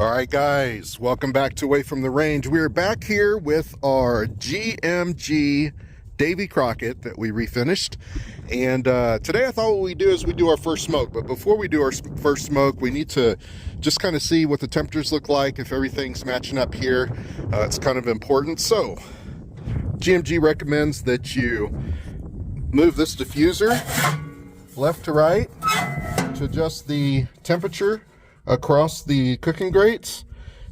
All right, guys, welcome back to Away from the Range. We're back here with our GMG Davy Crockett that we refinished. And today I thought what we do is we do our first smoke. But before we do our first smoke, we need to just kind of see what the temperatures look like, if everything's matching up here. It's kind of important. So GMG recommends that you move this diffuser left to right to adjust the temperature across the cooking grates,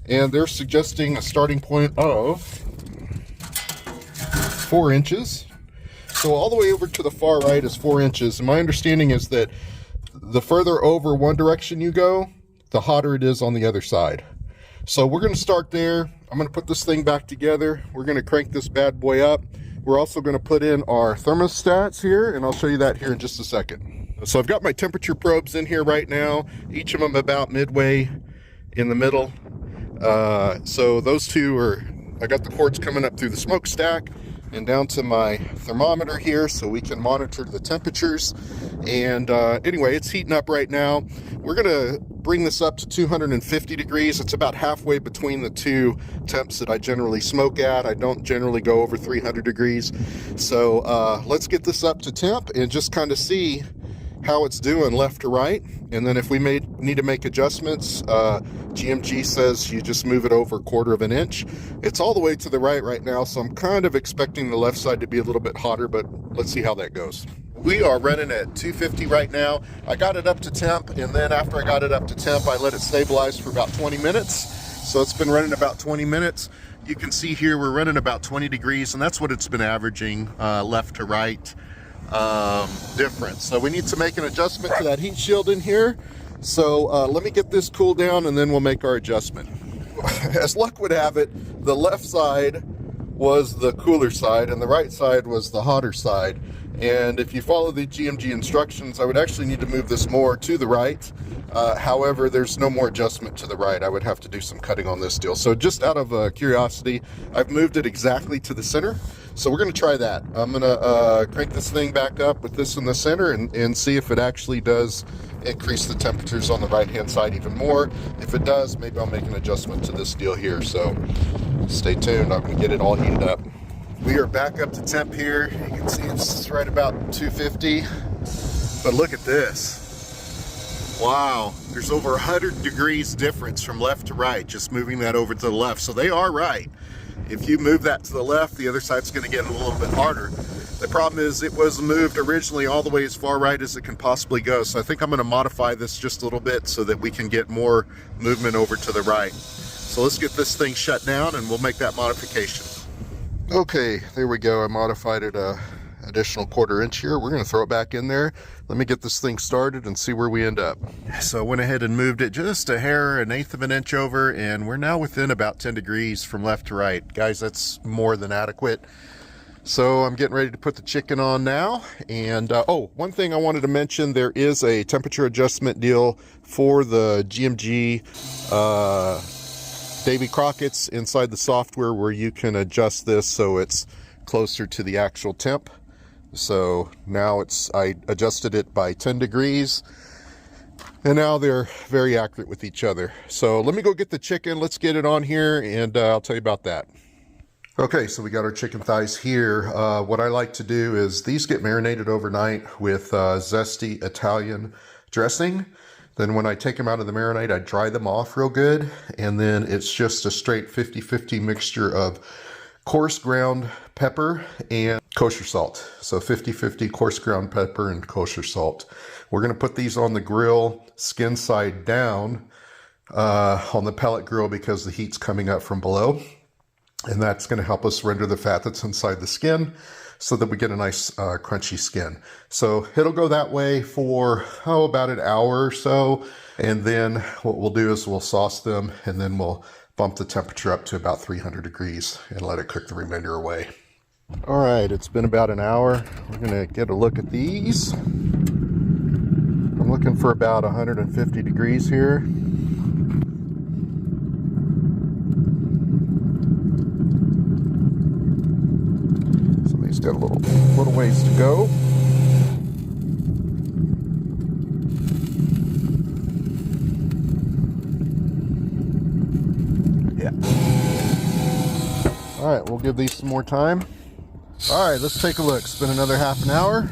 and they're suggesting a starting point of 4 inches. So all the way over to the far right is 4 inches, and my understanding is that the further over one direction you go, the hotter it is on the other side. So we're going to start there. I'm going to put this thing back together. We're going to crank this bad boy up. We're also going to put in our thermostats here, and I'll show you that here in just a second. So I've got my temperature probes in here right now, each of them about midway in the middle. So those two are, I got the cords coming up through the smokestack and down to my thermometer here so we can monitor the temperatures. And anyway, it's heating up right now. We're gonna bring this up to 250 degrees. It's about halfway between the two temps that I generally smoke at. I don't generally go over 300 degrees. So let's get this up to temp and just kind of see how it's doing left to right. And then if we need to make adjustments, GMG says you just move it over 1/4 of an inch. It's all the way to the right now, so I'm kind of expecting the left side to be a little bit hotter, but let's see how that goes. We are running at 250 right now. I got it up to temp, and then after I got it up to temp, I let it stabilize for about 20 minutes. So it's been running about 20 minutes. You can see here we're running about 20 degrees, and that's what it's been averaging left to right difference. So we need to make an adjustment to that heat shield in here. So let me get this cooled down and then we'll make our adjustment. As luck would have it, the left side was the cooler side and the right side was the hotter side. And if you follow the GMG instructions, I would actually need to move this more to the right. However, there's no more adjustment to the right. I would have to do some cutting on this deal. So just out of curiosity, I've moved it exactly to the center. So we're going to try that. I'm going to crank this thing back up with this in the center and see if it actually does increase the temperatures on the right-hand side even more. If it does, maybe I'll make an adjustment to this deal here. So stay tuned. I'm going to get it all heated up. We are back up to temp here. You can see it's right about 250. But look at this. Wow, there's over 100 degrees difference from left to right, just moving that over to the left. So they are right. If you move that to the left, the other side's going to get a little bit harder. The problem is it was moved originally all the way as far right as it can possibly go. So I think I'm going to modify this just a little bit so that we can get more movement over to the right. So let's get this thing shut down and we'll make that modification. Okay, there we go. I modified it additional 1/4 inch here. We're going to throw it back in there. Let me get this thing started and see where we end up. So I went ahead and moved it just a hair, 1/8 of an inch over, and we're now within about 10 degrees from left to right. Guys, that's more than adequate. So I'm getting ready to put the chicken on now. And oh, one thing I wanted to mention, there is a temperature adjustment deal for the GMG Davy Crockett's inside the software where you can adjust this so it's closer to the actual temp. So now I adjusted it by 10 degrees and now they're very accurate with each other. So let me go get the chicken. Let's get it on here and I'll tell you about that. Okay, so we got our chicken thighs here. What I like to do is these get marinated overnight with zesty Italian dressing. Then when I take them out of the marinade, I dry them off real good. And then it's just a straight 50-50 mixture of coarse ground pepper and kosher salt. So 50-50 coarse ground pepper and kosher salt. We're going to put these on the grill skin side down on the pellet grill because the heat's coming up from below. And that's going to help us render the fat that's inside the skin so that we get a nice crunchy skin. So it'll go that way for about an hour or so. And then what we'll do is we'll sauce them and then we'll bump the temperature up to about 300 degrees and let it cook the remainder away. All right, it's been about an hour. We're gonna get a look at these. I'm looking for about 150 degrees here. So these got a little ways to go. Yeah. All right, we'll give these some more time. All right, let's take a look. It's been another half an hour.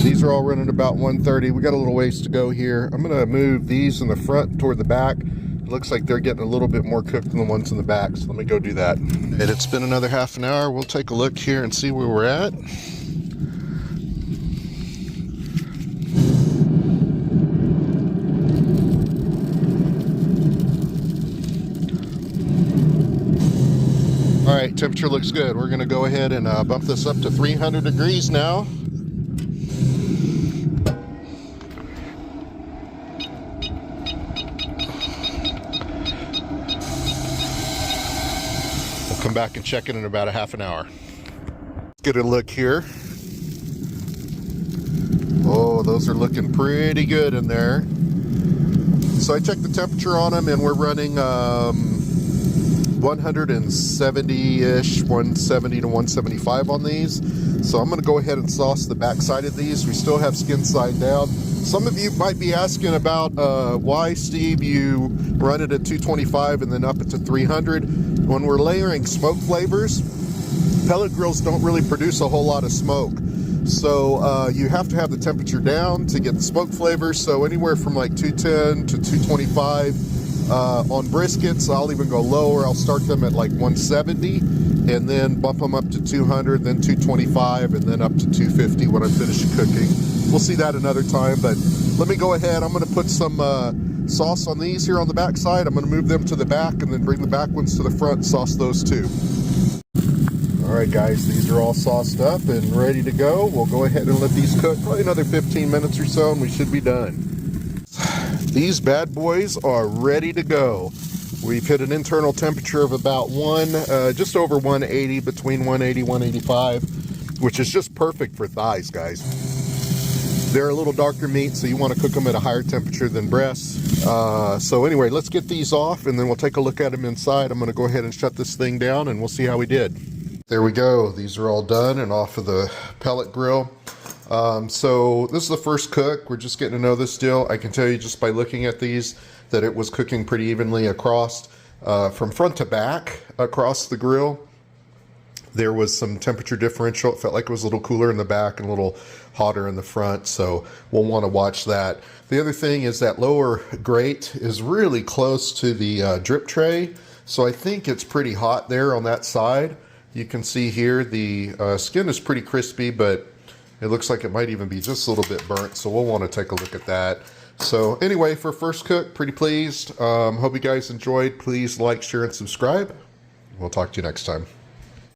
These are all running about 130. We got a little ways to go here. I'm gonna move these in the front toward the back. It looks like they're getting a little bit more cooked than the ones in the back, so let me go do that. And it's been another half an hour. We'll take a look here and see where we're at. All right, temperature looks good. We're gonna go ahead and bump this up to 300 degrees now. Come back and check it in about a half an hour. Get a look here. Oh, those are looking pretty good in there. So I checked the temperature on them and we're running 170-ish, 170 to 175 on these. So I'm gonna go ahead and sauce the back side of these. We still have skin side down. Some of you might be asking about why, Steve, you run it at 225 and then up it to 300. When we're layering smoke flavors, pellet grills don't really produce a whole lot of smoke. So you have to have the temperature down to get the smoke flavors. So anywhere from like 210 to 225 on briskets. I'll even go lower. I'll start them at like 170 and then bump them up to 200, then 225, and then up to 250 when I'm finished cooking. We'll see that another time, but let me go ahead. I'm gonna put some sauce on these here on the back side. I'm gonna move them to the back and then bring the back ones to the front and sauce those too. All right, guys, these are all sauced up and ready to go. We'll go ahead and let these cook probably another 15 minutes or so and we should be done. These bad boys are ready to go. We've hit an internal temperature of about just over 180, between 180 and 185, which is just perfect for thighs, guys. They're a little darker meat, so you want to cook them at a higher temperature than breasts. So anyway, let's get these off and then we'll take a look at them inside. I'm going to go ahead and shut this thing down and we'll see how we did. There we go. These are all done and off of the pellet grill. So this is the first cook. We're just getting to know this still. I can tell you just by looking at these that it was cooking pretty evenly across, from front to back across the grill. There was some temperature differential. It felt like it was a little cooler in the back and a little hotter in the front, so we'll want to watch that. The other thing is that lower grate is really close to the drip tray, so I think it's pretty hot there on that side. You can see here the skin is pretty crispy, but it looks like it might even be just a little bit burnt, so we'll want to take a look at that. So anyway, for first cook, pretty pleased. Hope you guys enjoyed. Please like, share, and subscribe. We'll talk to you next time.